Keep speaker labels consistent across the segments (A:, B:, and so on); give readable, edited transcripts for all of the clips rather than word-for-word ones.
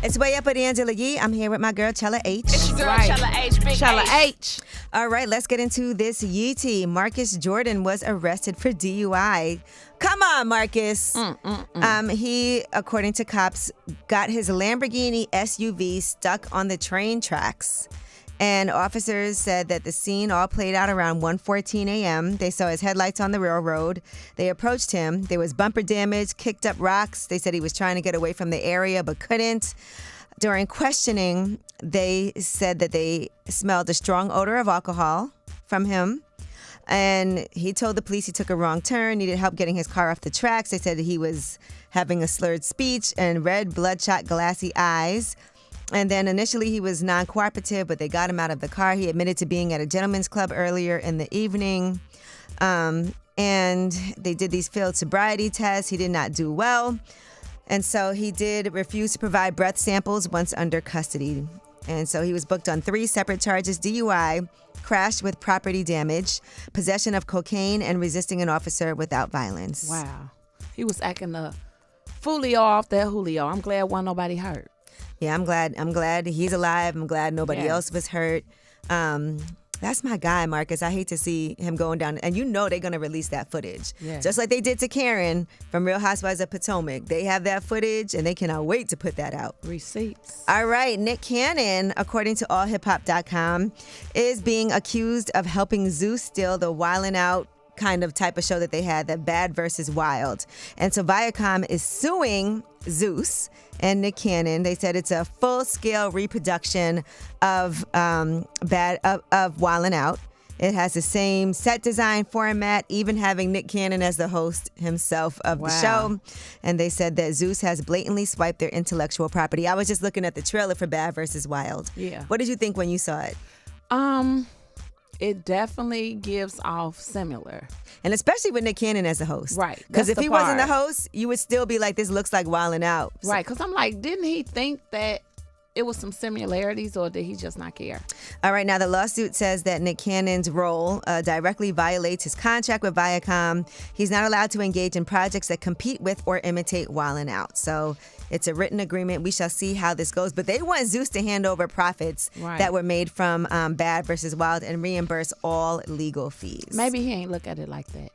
A: It's Way Up with Angela Yee. I'm here with my girl, Chella H.
B: It's your girl, Chella H. Big
C: Chella
B: H.
C: H.
A: All right, let's get into this Yee tea. Marcus Jordan was arrested for DUI. Come on, Marcus. He, according to cops, got his Lamborghini SUV stuck on the train tracks. And officers said that the scene all played out around 1:14 a.m. They saw his headlights on the railroad. They approached him. There was bumper damage, kicked up rocks. They said he was trying to get away from the area but couldn't. During questioning, they said that they smelled a strong odor of alcohol from him. And he told the police he took a wrong turn, needed help getting his car off the tracks. They said that he was having a slurred speech and red, bloodshot, glassy eyes. And then initially he was non-cooperative, but they got him out of the car. He admitted to being at a gentleman's club earlier in the evening. And they did these field sobriety tests. He did not do well. And so he did refuse to provide breath samples once under custody. And so he was booked on 3 separate charges: DUI, crash with property damage, possession of cocaine, and resisting an officer without violence.
C: Wow. He was acting the fully off that Julio. I'm glad wasn't nobody hurt.
A: Yeah, I'm glad he's alive. I'm glad nobody else was hurt. That's my guy, Marcus. I hate to see him going down. And you know they're going to release that footage. Yeah. Just like they did to Karen from Real Housewives of Potomac. They have that footage, and they cannot wait to put that out.
C: Receipts.
A: All right. Nick Cannon, according to allhiphop.com, is being accused of helping Zeus steal the Wildin' Out kind of type of show that they had, that Bad versus Wild. And so Viacom is suing Zeus and Nick Cannon. They said it's a full-scale reproduction of Wildin' Out. It has the same set design format, even having Nick Cannon as the host himself of the show. And they said that Zeus has blatantly swiped their intellectual property. I was just looking at the trailer for Bad versus Wild.
C: Yeah.
A: What did you think when you saw it?
C: It definitely gives off similar.
A: And especially with Nick Cannon as the host.
C: Right.
A: Because if he wasn't the host, you would still be like, this looks like Wildin' Out. So.
C: Right. Because I'm like, didn't he think that it was some similarities, or did he just not care?
A: All right. Now, the lawsuit says that Nick Cannon's role directly violates his contract with Viacom. He's not allowed to engage in projects that compete with or imitate Wildin' Out. So it's a written agreement. We shall see how this goes. But they want Zeus to hand over profits that were made from Bad versus Wild and reimburse all legal fees.
C: Maybe he ain't look at it like that.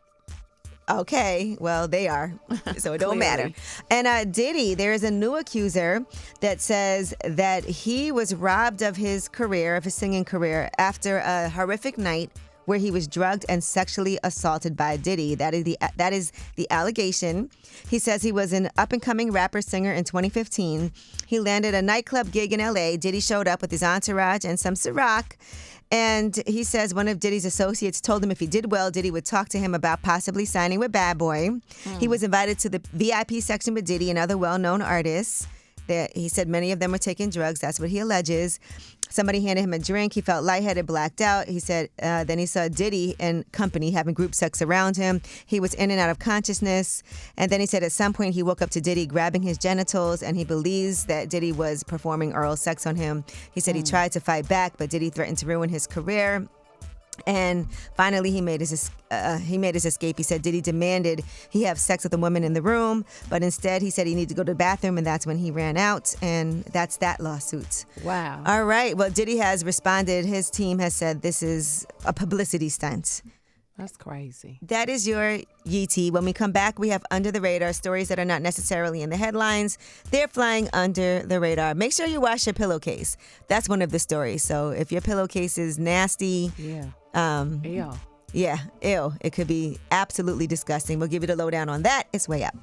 A: Okay, well, they are, so it don't matter. And Diddy, there is a new accuser that says that he was robbed of his career, of his singing career, after a horrific night where he was drugged and sexually assaulted by Diddy. That is the allegation. He says he was an up-and-coming rapper-singer in 2015. He landed a nightclub gig in L.A. Diddy showed up with his entourage and some Ciroc. And he says one of Diddy's associates told him if he did well, Diddy would talk to him about possibly signing with Bad Boy. He was invited to the VIP section with Diddy and other well-known artists. He said many of them were taking drugs. That's what he alleges. Somebody handed him a drink. He felt lightheaded, blacked out. He said then he saw Diddy and company having group sex around him. He was in and out of consciousness. And then he said at some point he woke up to Diddy grabbing his genitals, and he believes that Diddy was performing oral sex on him. He said he tried to fight back, but Diddy threatened to ruin his career. And finally, he made his escape. He said Diddy demanded he have sex with a woman in the room, but instead he said he needed to go to the bathroom, and that's when he ran out. And that's that lawsuit.
C: Wow.
A: All right. Well, Diddy has responded. His team has said this is a publicity stunt.
C: That's crazy.
A: That is your Yee tea. When we come back, we have Under the Radar, stories that are not necessarily in the headlines. They're flying under the radar. Make sure you wash your pillowcase. That's one of the stories. So if your pillowcase is nasty,
C: ew.
A: Yeah, ew. It could be absolutely disgusting. We'll give you the lowdown on that. It's Way Up.